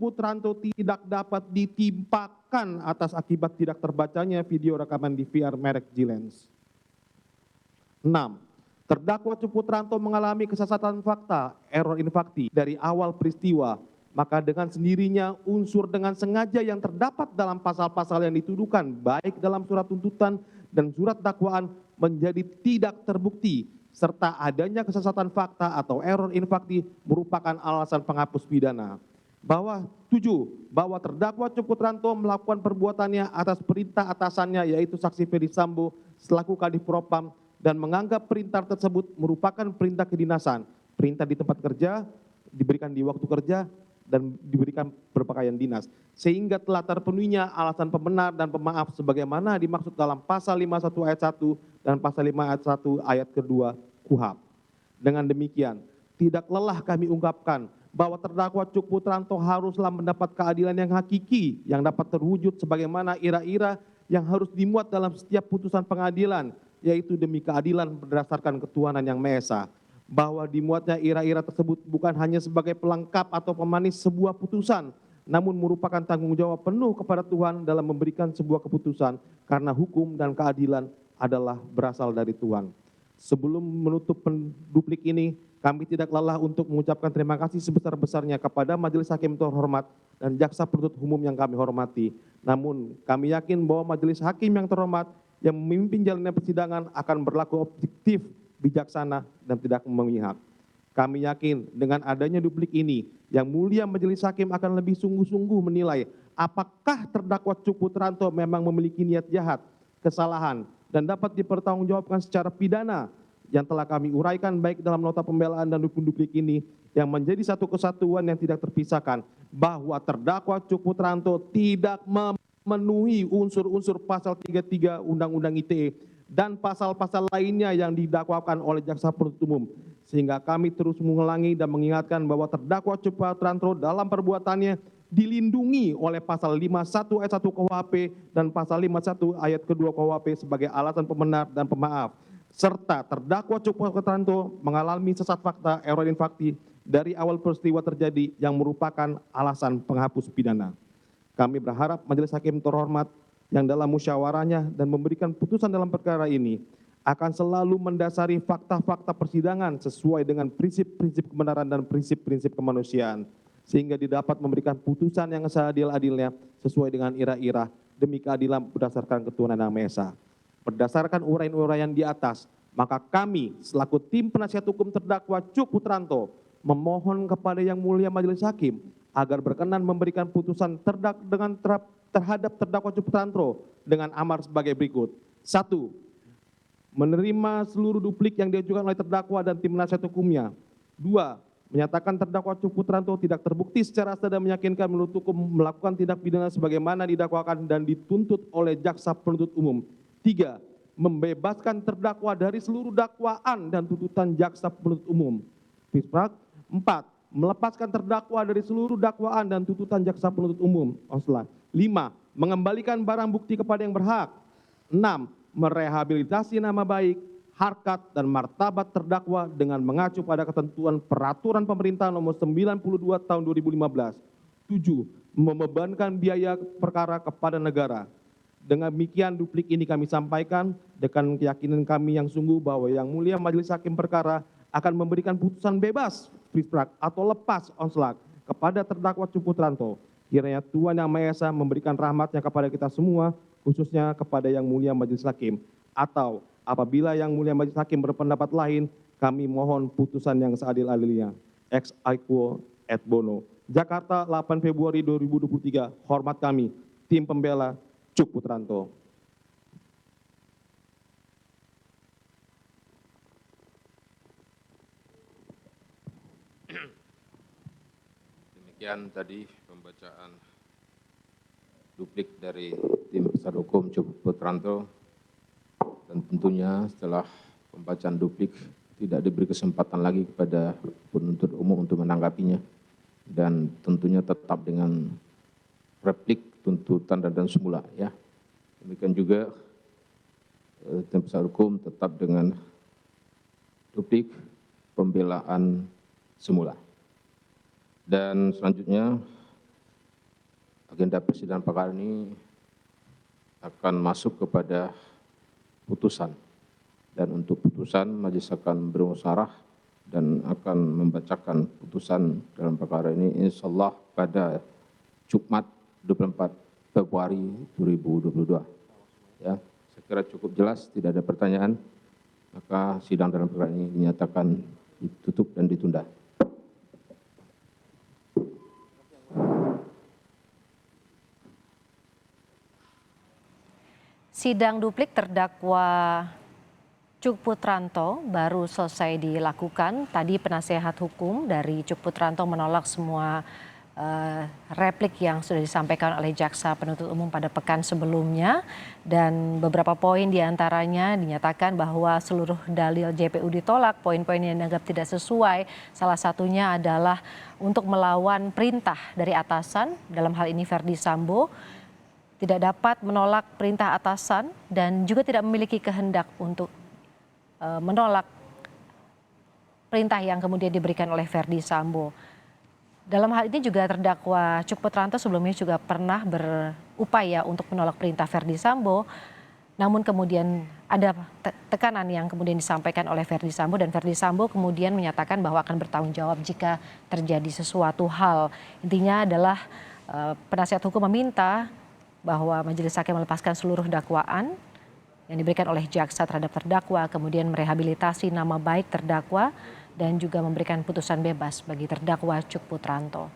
Putranto tidak dapat ditimpakan atas akibat tidak terbacanya video rekaman DVR merek G-Lens. 6. Terdakwa Cuk Putranto mengalami kesesatan fakta, error in facti dari awal peristiwa, maka dengan sendirinya unsur dengan sengaja yang terdapat dalam pasal-pasal yang dituduhkan baik dalam surat tuntutan dan surat dakwaan menjadi tidak terbukti, serta adanya kesesatan fakta atau error in facti merupakan alasan penghapus pidana. Bahwa 7. Bahwa terdakwa Cuk Putranto melakukan perbuatannya atas perintah atasannya yaitu saksi Ferdy Sambo selaku Kadif Propam dan menganggap perintah tersebut merupakan perintah kedinasan, perintah di tempat kerja, diberikan di waktu kerja, dan diberikan berpakaian dinas, sehingga telah terpenuhinya alasan pembenar dan pemaaf sebagaimana dimaksud dalam pasal 51 ayat 1 dan pasal 5 ayat 1 ayat kedua KUHP. Dengan demikian, tidak lelah kami ungkapkan bahwa terdakwa Cuk Putranto haruslah mendapat keadilan yang hakiki yang dapat terwujud sebagaimana ira-ira yang harus dimuat dalam setiap putusan pengadilan, yaitu demi keadilan berdasarkan ketuhanan yang Maha Esa. Bahwa dimuatnya ira-ira tersebut bukan hanya sebagai pelengkap atau pemanis sebuah putusan, namun merupakan tanggung jawab penuh kepada Tuhan dalam memberikan sebuah keputusan, karena hukum dan keadilan adalah berasal dari Tuhan. Sebelum menutup duplik ini, kami tidak lelah untuk mengucapkan terima kasih sebesar-besarnya kepada Majelis Hakim terhormat dan Jaksa Penuntut Umum yang kami hormati. Namun kami yakin bahwa Majelis Hakim yang terhormat yang memimpin jalannya persidangan akan berlaku objektif, bijaksana, dan tidak memihak. Kami yakin dengan adanya duplik ini, yang mulia Majelis Hakim akan lebih sungguh-sungguh menilai apakah terdakwa Cuk Putranto memang memiliki niat jahat, kesalahan, dan dapat dipertanggungjawabkan secara pidana yang telah kami uraikan baik dalam nota pembelaan dan duplik ini, yang menjadi satu kesatuan yang tidak terpisahkan, bahwa terdakwa Cuk Putranto tidak memenuhi unsur-unsur pasal 33 Undang-Undang ITE dan pasal-pasal lainnya yang didakwakan oleh Jaksa Penuntut Umum, sehingga kami terus mengulangi dan mengingatkan bahwa terdakwa Cuk Putranto dalam perbuatannya dilindungi oleh pasal 51 ayat 1 KUHP dan pasal 51 ayat kedua KUHP sebagai alasan pembenar dan pemaaf, serta terdakwa Cuk Putranto mengalami sesat fakta, error in facti dari awal peristiwa terjadi yang merupakan alasan penghapus pidana. Kami berharap Majelis Hakim terhormat yang dalam musyawarahnya dan memberikan putusan dalam perkara ini akan selalu mendasari fakta-fakta persidangan sesuai dengan prinsip-prinsip kebenaran dan prinsip-prinsip kemanusiaan, sehingga didapat memberikan putusan yang seadil-adilnya sesuai dengan ira-ira demi keadilan berdasarkan ketuhanan yang Maha Esa. Berdasarkan uraian-uraian di atas, maka kami selaku tim penasihat hukum terdakwa Cuk Putranto memohon kepada Yang Mulia Majelis Hakim agar berkenan memberikan putusan terhadap terdakwa Cuk Putranto dengan amar sebagai berikut. 1. Menerima seluruh duplik yang diajukan oleh terdakwa dan tim penasihat hukumnya. 2. Menyatakan terdakwa Cuk Putranto tidak terbukti secara sah dan meyakinkan menurut hukum melakukan tindak pidana sebagaimana didakwakan dan dituntut oleh Jaksa Penuntut Umum. 3. Membebaskan terdakwa dari seluruh dakwaan dan tuntutan Jaksa Penuntut Umum. 4. Melepaskan terdakwa dari seluruh dakwaan dan tuntutan Jaksa Penuntut Umum. 5. Mengembalikan barang bukti kepada yang berhak. 6. Merehabilitasi nama baik, harkat, dan martabat terdakwa dengan mengacu pada ketentuan Peraturan Pemerintah Nomor 92 Tahun 2015. 7. Membebankan biaya perkara kepada negara. Dengan demikian duplik ini kami sampaikan dengan keyakinan kami yang sungguh bahwa Yang Mulia Majelis Hakim Perkara akan memberikan putusan bebas, free track, atau lepas onslaught kepada terdakwa Cuk Putranto. Kiranya Tuhan Yang Maha Esa memberikan rahmatnya kepada kita semua, khususnya kepada Yang Mulia Majelis Hakim. Atau apabila Yang Mulia Majelis Hakim berpendapat lain, kami mohon putusan yang seadil-adilnya. Ex aequo et bono. Jakarta, 8 Februari 2023. Hormat kami, tim pembela Cuk Putranto. Demikian tadi pembacaan duplik dari tim penasihat hukum Cuk Putranto, dan tentunya setelah pembacaan duplik tidak diberi kesempatan lagi kepada penuntut umum untuk menanggapinya, dan tentunya tetap dengan replik tuntutan dan semula, ya. Demikian juga tim penasihat hukum tetap dengan duplik pembelaan semula. Dan selanjutnya agenda persidangan perkara ini akan masuk kepada putusan. Dan untuk putusan, majelis akan bermusyawarah dan akan membacakan putusan dalam perkara ini insyaallah pada Jumat 24 Februari 2022. Ya, saya kira cukup jelas, tidak ada pertanyaan. Maka sidang dalam perkara ini dinyatakan ditutup dan ditunda. Sidang duplik terdakwa Cuk Putranto baru selesai dilakukan. Tadi penasehat hukum dari Cuk Putranto menolak semua replik yang sudah disampaikan oleh jaksa penuntut umum pada pekan sebelumnya, dan beberapa poin diantaranya dinyatakan bahwa seluruh dalil JPU ditolak, poin-poin yang dianggap tidak sesuai, salah satunya adalah untuk melawan perintah dari atasan, dalam hal ini Verdi Sambo, tidak dapat menolak perintah atasan dan juga tidak memiliki kehendak untuk menolak perintah yang kemudian diberikan oleh Verdi Sambo. Dalam hal ini juga terdakwa Cuk Putranto sebelumnya juga pernah berupaya untuk menolak perintah Verdi Sambo, namun kemudian ada tekanan yang kemudian disampaikan oleh Verdi Sambo, dan Verdi Sambo kemudian menyatakan bahwa akan bertanggung jawab jika terjadi sesuatu hal. Intinya adalah penasihat hukum meminta bahwa majelis hakim melepaskan seluruh dakwaan yang diberikan oleh jaksa terhadap terdakwa, kemudian merehabilitasi nama baik terdakwa, dan juga memberikan putusan bebas bagi terdakwa Cuk Putranto.